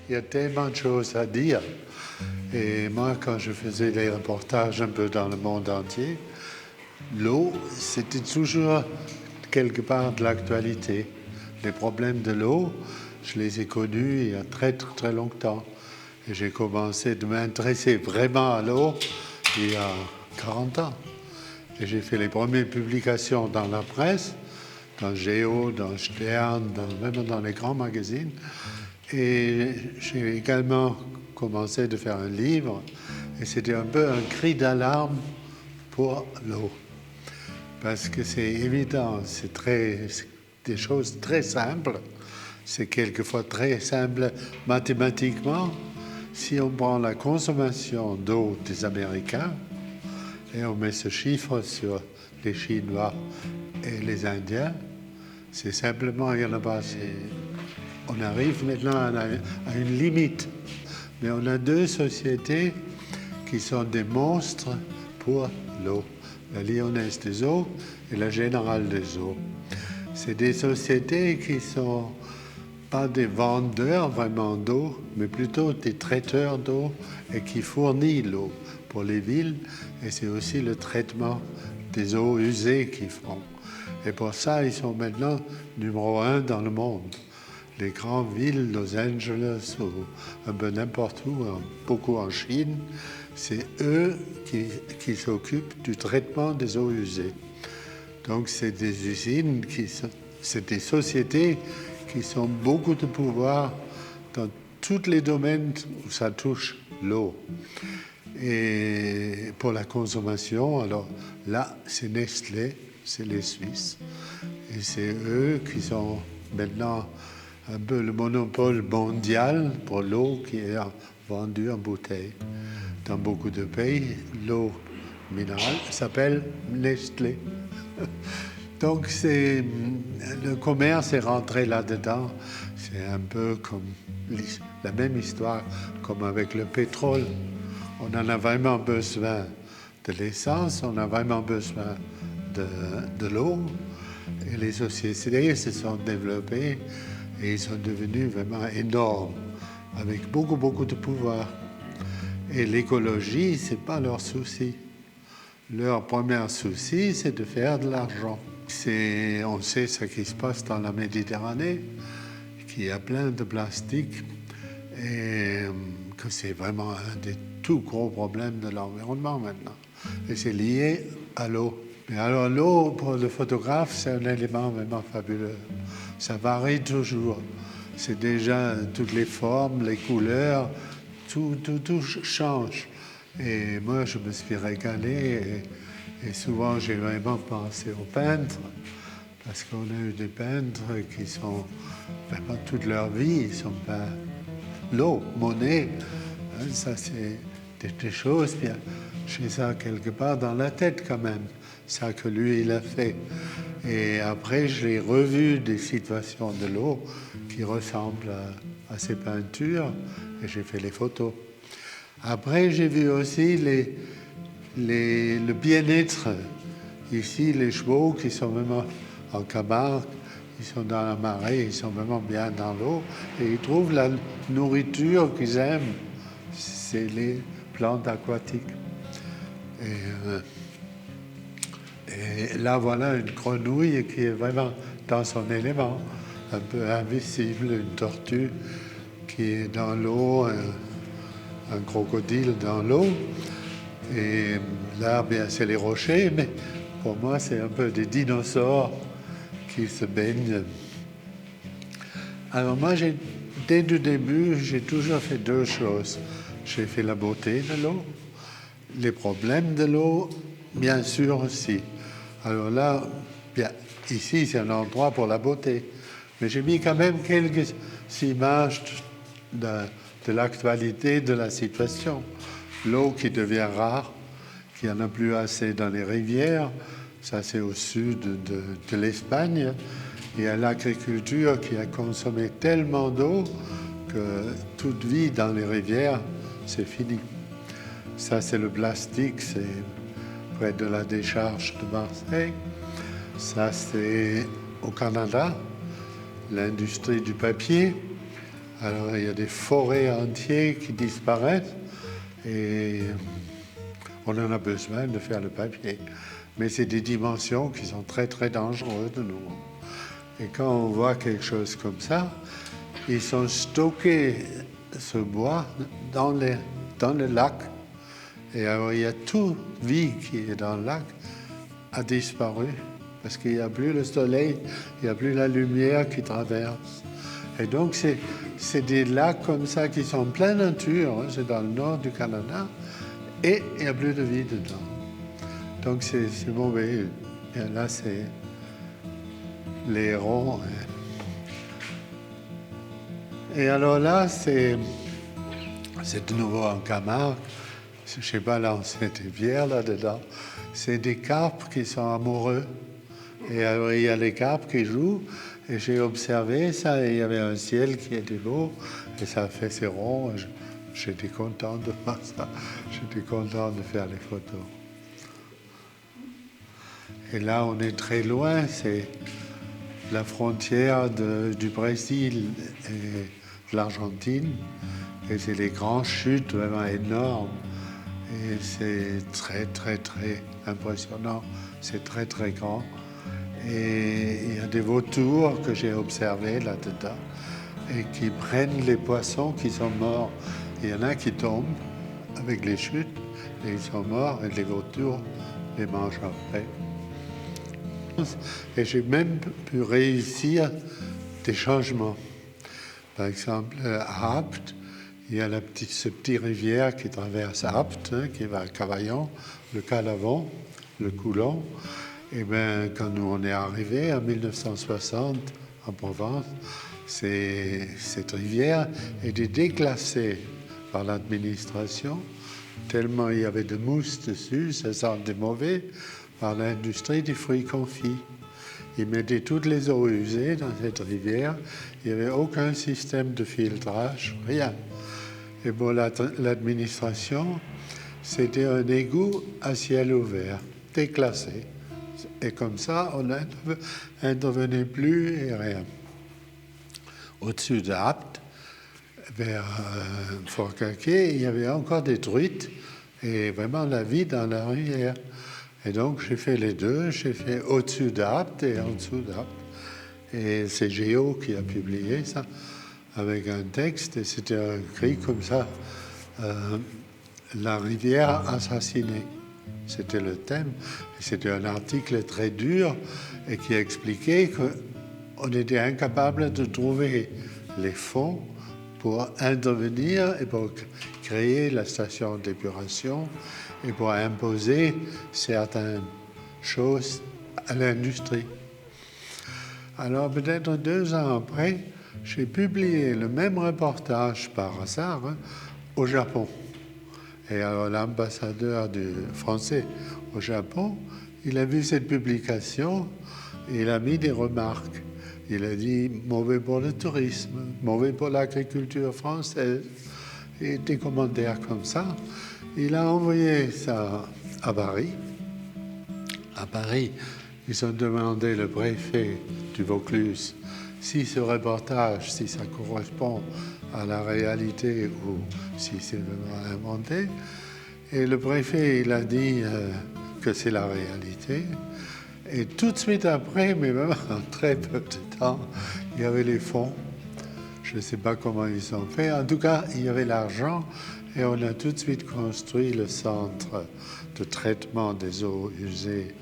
il y a tellement de choses à dire. Et moi, quand je faisais des reportages un peu dans le monde entier, l'eau, c'était toujours quelque part de l'actualité. Les problèmes de l'eau, je les ai connus il y a très, très, très longtemps. Et j'ai commencé de m'intéresser vraiment à l'eau il y a 40 ans. Et j'ai fait les premières publications dans la presse, dans Géo, dans Stern, même dans les grands magazines. Et j'ai également commencé de faire un livre. Et c'était un peu un cri d'alarme pour l'eau. Parce que c'est évident, c'est des choses très simples. C'est quelquefois très simple mathématiquement. Si on prend la consommation d'eau des Américains et on met ce chiffre sur les Chinois et les Indiens, c'est simplement, il y en a pas. On arrive maintenant à une limite. Mais on a deux sociétés qui sont des monstres pour l'eau. La Lyonnaise des eaux et la Générale des eaux. C'est des sociétés qui ne sont pas des vendeurs vraiment d'eau, mais plutôt des traiteurs d'eau et qui fournissent l'eau pour les villes. Et c'est aussi le traitement des eaux usées qu'ils font. Et pour ça, ils sont maintenant numéro 1 dans le monde. Les grandes villes, Los Angeles ou un peu n'importe où, beaucoup en Chine, c'est eux qui s'occupent du traitement des eaux usées. Donc c'est des usines, c'est des sociétés qui ont beaucoup de pouvoir dans tous les domaines où ça touche l'eau. Et pour la consommation, alors là, c'est Nestlé, c'est les Suisses. Et c'est eux qui sont maintenant un peu le monopole mondial pour l'eau qui est vendue en bouteille. Dans beaucoup de pays, l'eau minérale s'appelle Nestlé. Donc le commerce est rentré là-dedans. C'est un peu comme la même histoire comme avec le pétrole. On en a vraiment besoin de l'essence, on a vraiment besoin de l'eau. Et les sociétés se sont développées et ils sont devenus vraiment énormes, avec beaucoup, beaucoup de pouvoir. Et l'écologie, ce n'est pas leur souci. Leur premier souci, c'est de faire de l'argent. On sait ce qui se passe dans la Méditerranée, qu'il y a plein de plastique et que c'est vraiment un des tout gros problèmes de l'environnement maintenant. Et c'est lié à l'eau. Mais alors l'eau, pour le photographe, c'est un élément vraiment fabuleux. Ça varie toujours. C'est déjà toutes les formes, les couleurs, tout change. Et moi, je me suis régalé et souvent, j'ai vraiment pensé aux peintres parce qu'on a eu des peintres qui sont vraiment toute leur vie, ils sont peints l'eau, Monet. Hein, ça, c'est des choses, bien, j'ai ça quelque part dans la tête quand même, ça que lui, il a fait. Et après, j'ai revu des situations de l'eau qui ressemblent à ces peintures et j'ai fait les photos. Après, j'ai vu aussi le bien-être. Ici, les chevaux qui sont vraiment en Camargue, ils sont dans la marée, ils sont vraiment bien dans l'eau et ils trouvent la nourriture qu'ils aiment, c'est les plantes aquatiques. Et là, voilà une grenouille qui est vraiment dans son élément, un peu invisible, une tortue qui est dans l'eau, un crocodile dans l'eau. Et là, bien, c'est les rochers, mais pour moi, c'est un peu des dinosaures qui se baignent. Alors moi, dès le début, j'ai toujours fait deux choses. J'ai fait la beauté de l'eau, les problèmes de l'eau, bien sûr aussi. Alors là, bien, ici, c'est un endroit pour la beauté. Mais j'ai mis quand même quelques images de l'actualité de la situation. L'eau qui devient rare, qu'il n'y en a plus assez dans les rivières, ça c'est au sud de l'Espagne. Il y a l'agriculture qui a consommé tellement d'eau que toute vie dans les rivières, c'est fini. Ça c'est le plastique, c'est près de la décharge de Marseille. Ça c'est au Canada, l'industrie du papier. Alors il y a des forêts entières qui disparaissent et on en a besoin de faire le papier. Mais c'est des dimensions qui sont très très dangereuses de nous. Et quand on voit quelque chose comme ça, ils sont stockés, ce bois, dans le lac. Et alors il y a toute vie qui est dans le lac a disparu parce qu'il n'y a plus le soleil, il n'y a plus la lumière qui traverse. Et donc c'est des lacs comme ça qui sont plein nature, hein, c'est dans le nord du Canada, et il n'y a plus de vie dedans. Donc c'est mauvais. Et là c'est les hérons. Et alors là c'est de nouveau en Camargue. Je ne sais pas lancer des bières là-dedans. C'est des carpes qui sont amoureux. Et alors, il y a les carpes qui jouent. Et j'ai observé ça. Et il y avait un ciel qui était beau. Et ça fait ses ronds. J'étais content de voir ça. J'étais content de faire les photos. Et là, on est très loin. C'est la frontière du Brésil et de l'Argentine. Et c'est les grandes chutes vraiment énormes. Et c'est très, très, très impressionnant. C'est très, très grand. Et il y a des vautours que j'ai observés là-dedans et qui prennent les poissons qui sont morts. Il y en a qui tombent avec les chutes et ils sont morts et les vautours les mangent après. Et j'ai même pu réussir des changements. Par exemple, à Apt, il y a ce petit rivière qui traverse Apt, hein, qui va à Cavaillon, le Calavon, le Coulon. Et bien, quand nous on est arrivés en 1960 en Provence, cette rivière était déclassée par l'administration, tellement il y avait de mousse dessus, ça sentait mauvais, par l'industrie des fruits confits. Ils mettaient toutes les eaux usées dans cette rivière, il n'y avait aucun système de filtrage, rien. Et pour l'administration, c'était un égout à ciel ouvert, déclassé. Et comme ça, on n'intervenait plus et rien. Au-dessus d'Apt, vers Fort-Calquier, il y avait encore des truites et vraiment la vie dans la rivière. Et donc, j'ai fait les deux. J'ai fait au-dessus d'Apt et en dessous d'Apt. Et c'est Géo qui a publié ça avec un texte. Et c'était un cri comme ça. La rivière assassinée. C'était le thème. Et c'était un article très dur et qui expliquait qu'on était incapable de trouver les fonds pour intervenir et pour créer la station d'épuration et pour imposer certaines choses à l'industrie. Alors peut-être 2 ans après, j'ai publié le même reportage par hasard au Japon. Et alors l'ambassadeur français au Japon, il a vu cette publication et il a mis des remarques. Il a dit « mauvais pour le tourisme, mauvais pour l'agriculture française » et des commentaires comme ça. Il a envoyé ça à Paris. À Paris, ils ont demandé le préfet du Vaucluse si ce reportage, si ça correspond à la réalité ou si c'est vraiment inventé. Et le préfet, il a dit que c'est la réalité. Et tout de suite après, mais même en très peu de temps, il y avait les fonds. Je ne sais pas comment ils ont fait. En tout cas, il y avait l'argent et on a tout de suite construit le centre de traitement des eaux usées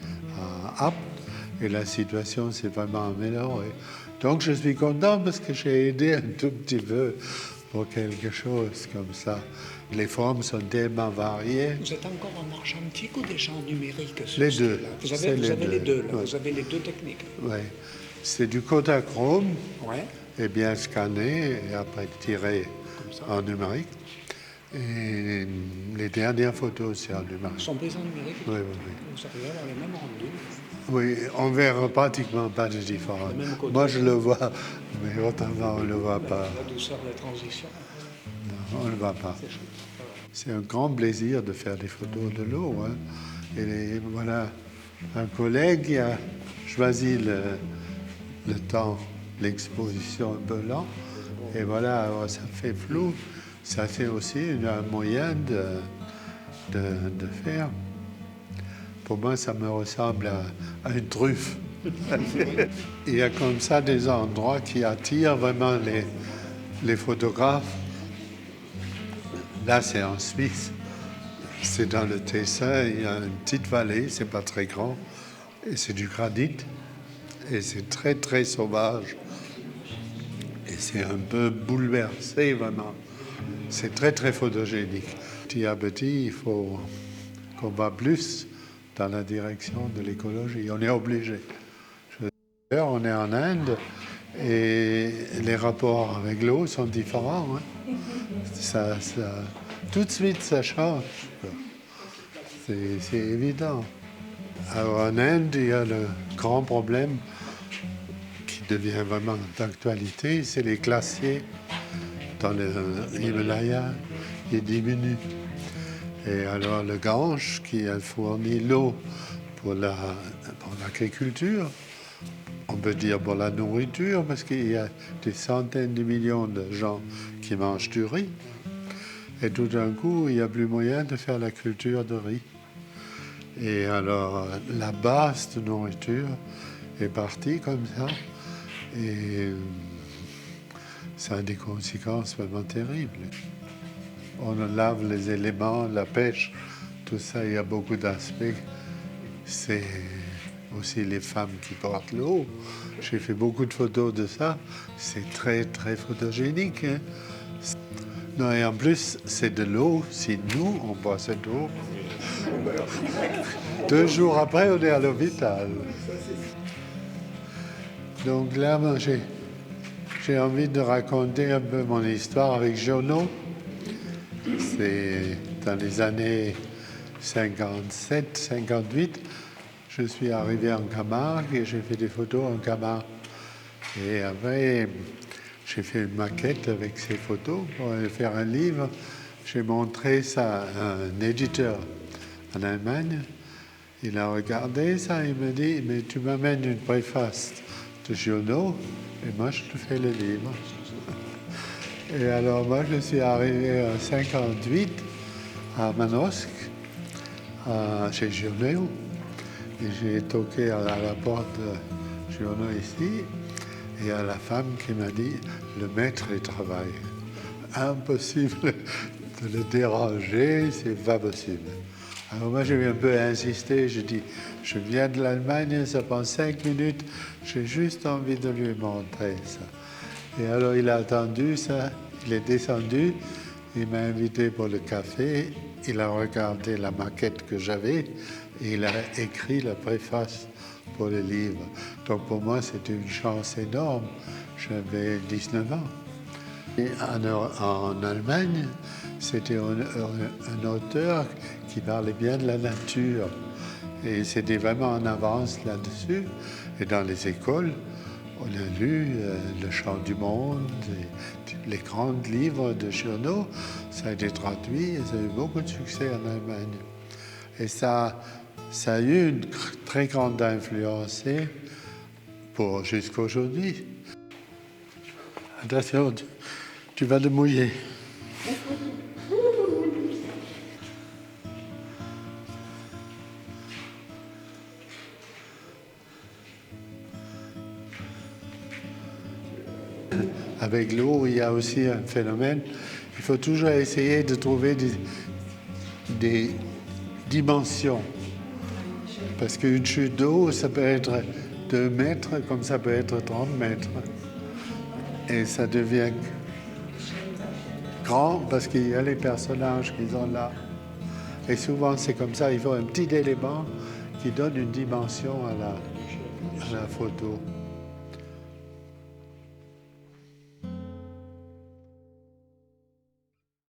à Apt. Et la situation s'est vraiment améliorée. Donc je suis content parce que j'ai aidé un tout petit peu pour quelque chose comme ça. Les formes sont tellement variées. Vous êtes encore en argentique ou déjà en numérique? Les deux. Vous avez les deux, là. Ouais. Vous avez les deux techniques. Oui. C'est du Kodachrome, Ouais. et bien scanné et après tiré en numérique. Et les dernières photos, c'est en numérique. Elles sont prises en numérique? Oui, oui, oui. Vous arrivez à avoir les mêmes rendus? Oui, on verra pratiquement pas de différence. Moi, je le vois, mais autrement, on ne le voit pas. La douceur de la transition. Non, on ne le voit pas. C'est un grand plaisir de faire des photos de l'eau. Hein. Et voilà, un collègue qui a choisi le temps l'exposition un peu là. Et voilà, alors ça fait flou. Ça, c'est aussi un moyen de faire. Pour moi, ça me ressemble à une truffe. Il y a comme ça des endroits qui attirent vraiment les photographes. Là, c'est en Suisse. C'est dans le Tessin, il y a une petite vallée, c'est pas très grand, et c'est du granit, et c'est très très sauvage, et c'est un peu bouleversé vraiment. C'est très très photogénique. Petit à petit, il faut qu'on va plus dans la direction de l'écologie. On est obligé. D'ailleurs, on est en Inde et les rapports avec l'eau sont différents. Hein. Tout de suite, ça change. C'est évident. Alors, en Inde, il y a le grand problème qui devient vraiment d'actualité, c'est les glaciers dans l'Himalaya qui diminuent. Et alors, le Gange, qui a fourni l'eau pour l'agriculture, on peut dire pour la nourriture, parce qu'il y a des centaines de millions de gens qui mangent du riz. Et tout d'un coup, il n'y a plus moyen de faire la culture de riz. Et alors, la base de nourriture est partie comme ça. Et ça a des conséquences vraiment terribles. On lave les éléments, la pêche, tout ça, il y a beaucoup d'aspects. C'est aussi les femmes qui portent l'eau. J'ai fait beaucoup de photos de ça. C'est très, très photogénique. Hein? Non, et en plus, c'est de l'eau. Si nous, on boit cette eau, 2 jours après, on est à l'hôpital. Donc là, moi, j'ai envie de raconter un peu mon histoire avec Giono. C'est dans les années 57, 58. Je suis arrivé en Camargue et j'ai fait des photos en Camargue. Et après, j'ai fait une maquette avec ces photos pour aller faire un livre. J'ai montré ça à un éditeur en Allemagne. Il a regardé ça et il me dit « Mais tu m'amènes une préface de Giono et moi je te fais le livre. » Et alors moi je suis arrivé en 58 à Manosque, chez Giono. Et j'ai toqué à la porte de Giono ici, et à la femme qui m'a dit « Le maître il travaille. Impossible de le déranger, c'est pas possible. » Alors moi j'ai un peu insisté, j'ai dit « Je viens de l'Allemagne, ça prend 5 minutes, j'ai juste envie de lui montrer ça. » Et alors il a attendu ça, il est descendu, il m'a invité pour le café, il a regardé la maquette que j'avais, et il a écrit la préface pour le livre. Donc pour moi, c'était une chance énorme. J'avais 19 ans. Et en Allemagne, c'était un auteur qui parlait bien de la nature. Et c'était vraiment en avance là-dessus. Et dans les écoles, on a lu Le Chant du Monde, les grands livres de Giono. Ça a été traduit et ça a eu beaucoup de succès en Allemagne. Et ça a eu une très grande influence jusqu'à aujourd'hui. Attention, tu vas te mouiller. Avec l'eau, il y a aussi un phénomène. Il faut toujours essayer de trouver des dimensions. Parce qu'une chute d'eau, ça peut être 2 mètres, comme ça peut être 30 mètres. Et ça devient grand parce qu'il y a les personnages qui sont là. Et souvent, c'est comme ça, il faut un petit élément qui donne une dimension à la photo.